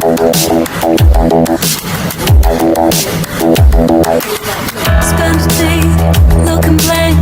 Spend a day looking blank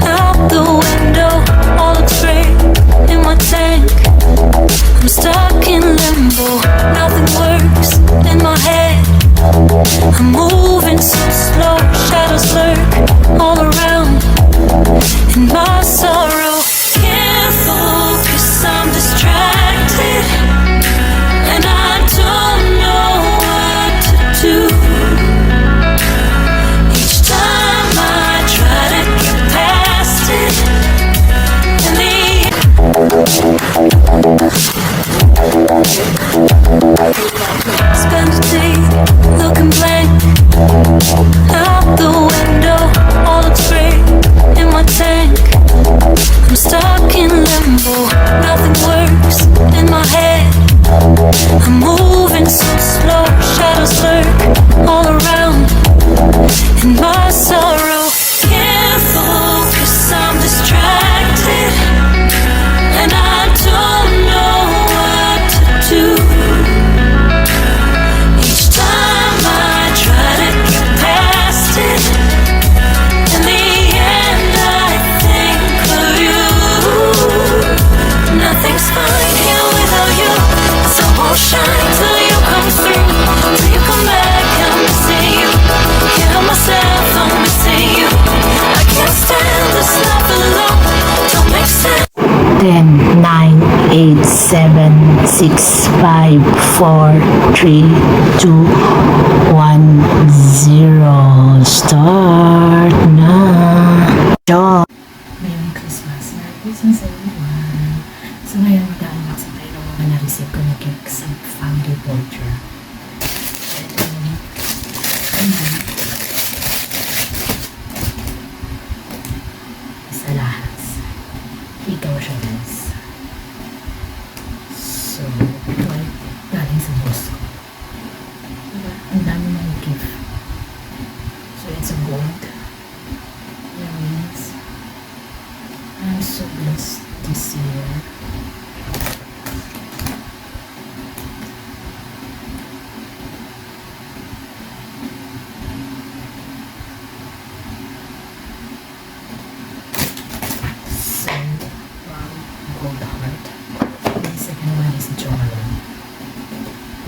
out the window. All looks great in my tank. I'm stuck in limbo. Nothing works in my head. I'm moving so slow. Shadows lurk all around in my sorrow. Can't focus, I'm distracted, and I don't know what to do. Each time I try to get past it, and spend a day looking blank out the window. All looks great in my tank. I'm stuck in limbo. Nothing works in my head. I'm moving so slow. Shadows lurk all around in my sorrow. Can't focus, I'm distracted, and I don't know what to do. Each time I try to get past it, in the end I think of you. Nothing's fine here without you. The sun won't shine till you come through. Till you come back, I'm missing you. Can't help myself, I'm missing you. I can't stand this life alone. Don't make sense. 10, 9, 8, 7, 6, 5, 4, 3, 2, 1, 0. Start na. Stop. Merry Christmas. Merry Christmas everyone. So ngayon mag-unbox tayo ng mga na-receive ko na cake sa Family Vulture. Isa lahat. Ikaw siya guys. So, ito ay galing sa boss ko. Diba? Ang dami ng gift. So, it's a gold earrings. I'm so blessed this year. So, wow, gold heart. The second one is Jo Malone.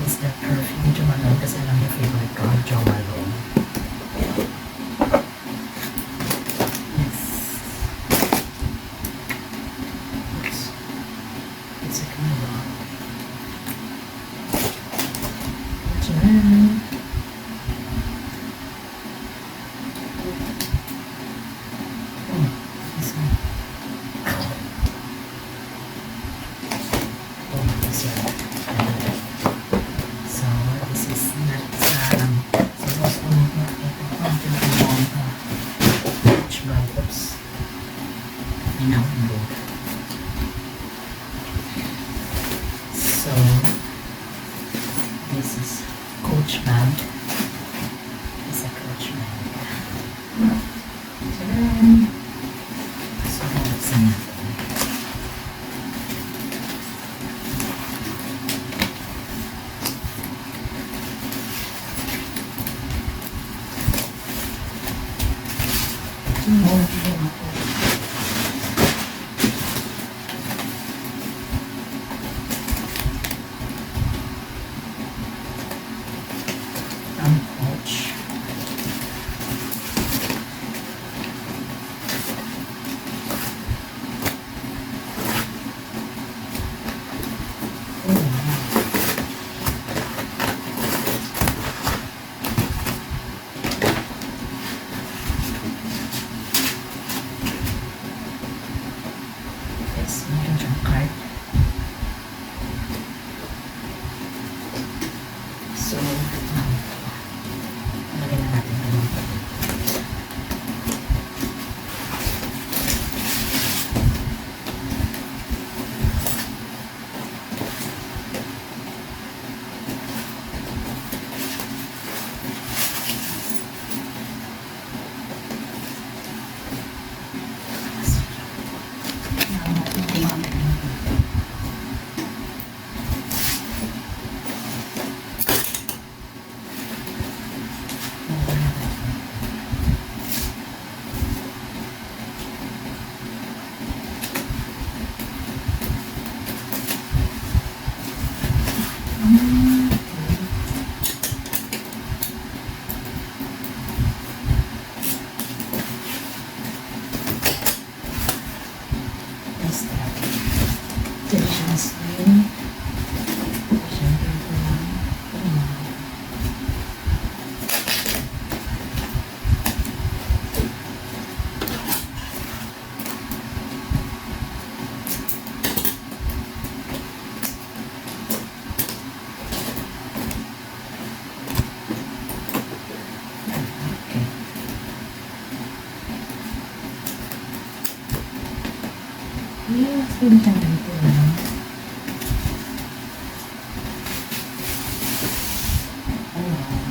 It's the perfume Jo Malone kasi alam niyo favorite ko, Jo Malone. Yes. It's a kind of Jan. Oh, this one. Oh, this one. So, this is not sa boss ko nito. Ito, ang pinaka Coach Brothers. Pinaka-book. So, this is Coach bag. It's a Coach bag. So, buksan natin. Coach. Yes, meron siyang card. So, lagyan na natin ito. Yes, pwede siyang ganito lang. Oh, wow.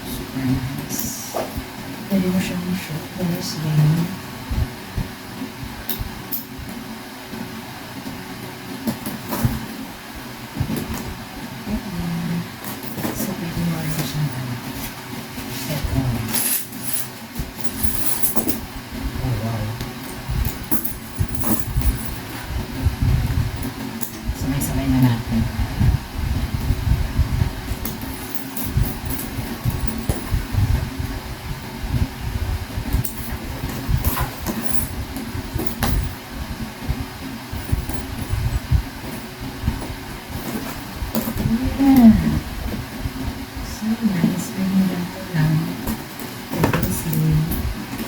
Super nice. Pwede mo siyang shoot. There's game. So, pwede mo rin siyang ano. Ito. Oh, wow. Sabay-sabay na natin. Yeah. So nice. Pwede ganito lang. Pwede slim.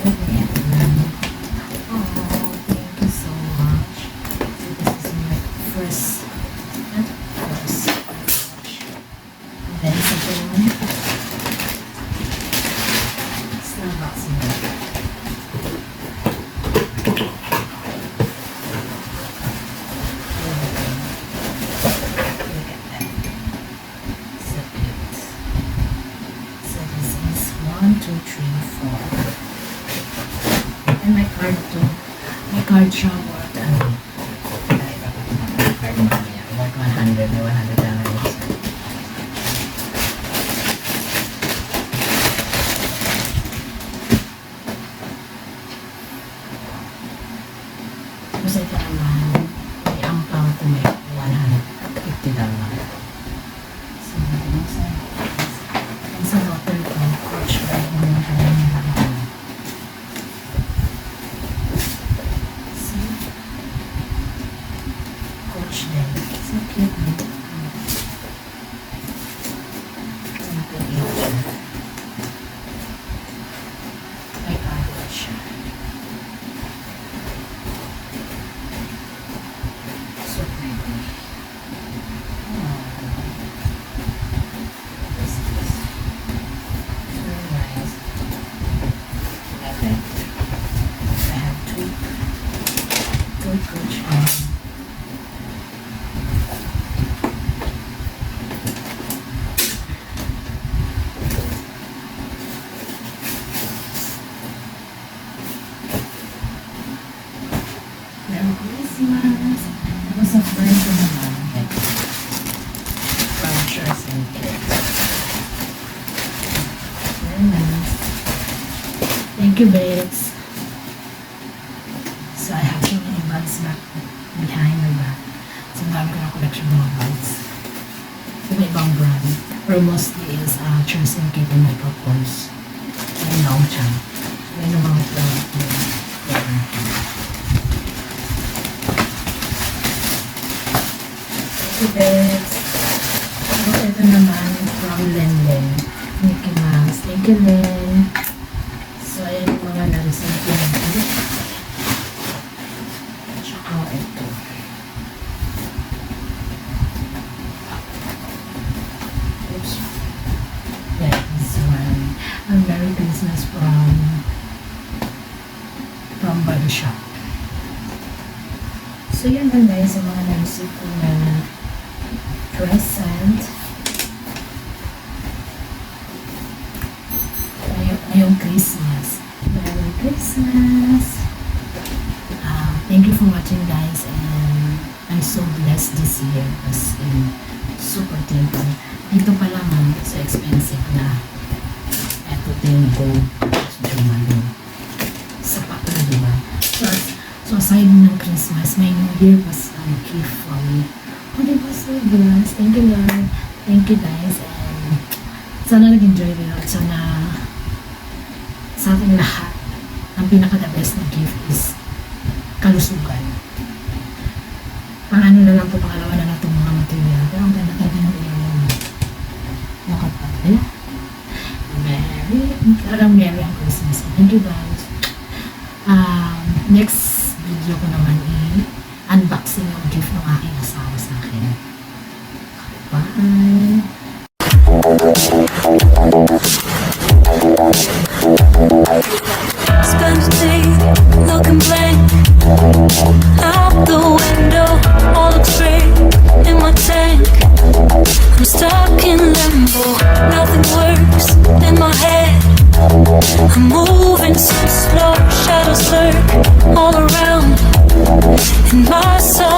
Pwede ito lang. Oh, thank you so much. So this is my first. Not first. And then second one. Starbucks milk. Look at that. So cute. So this is 1, 2, 3, 4. And my card too. My card siya worth ano. Ay, my card mamaya. Worth 100. May $100. Tapos ito naman, may ampang ko may $150. So, ang sa water ko, coach ba yung mga kanya. See? Coach din. So cute din. Ito ito. May card siya. So pretty. Oh. This is very nice. Love it. I have two Coach ones. Merry Christmas! Tapos sa friend ko naman, vouchers and cake. Very nice. Thank you, babes. So I have so many bags back behind my back. So ang dami ko na collection ng mga bags. Iba-ibang brand. Pero mostly is Cheers and Cake and Makeup Course. May long siya. May mga product na Thank you, babes. Tapos ito naman from Lenlen. Mickey Mouse. Thank you, Len. So, ayan yung mga na-receive ko ng gift. Tsaka ito. Oops. Yeah, this one. A Merry Christmas from Body Shop. So, yan lang guys, yung mga na-receive ko na present. Ngayong Christmas. Merry Christmas! Thank you for watching guys, and I'm so blessed this year as in super thankful. Dito pa lang so expensive na. Eto din gold. Jumalo. Sapat na, diba? So aside ng Christmas, may New Year was a gift for me. Oh, diba? So blessed. Thank you, Lord. Thank you, guys. And sana nag-enjoy rin. At sana sa ating lahat, ang pinaka-the best na gift is kalusugan. Pang ano na lang po, pangalawa na lang itong mga material. Pero ang ganda talaga ng ilaw. Nakapagay. Merry ang Christmas. Thank you guys. Next video ko naman unboxing yung gift ng aking asawa sa akin. Bye! out the window, all looks great in my tank. I'm stuck in limbo, nothing works in my head. I'm moving so slow, shadows lurk all around in my soul.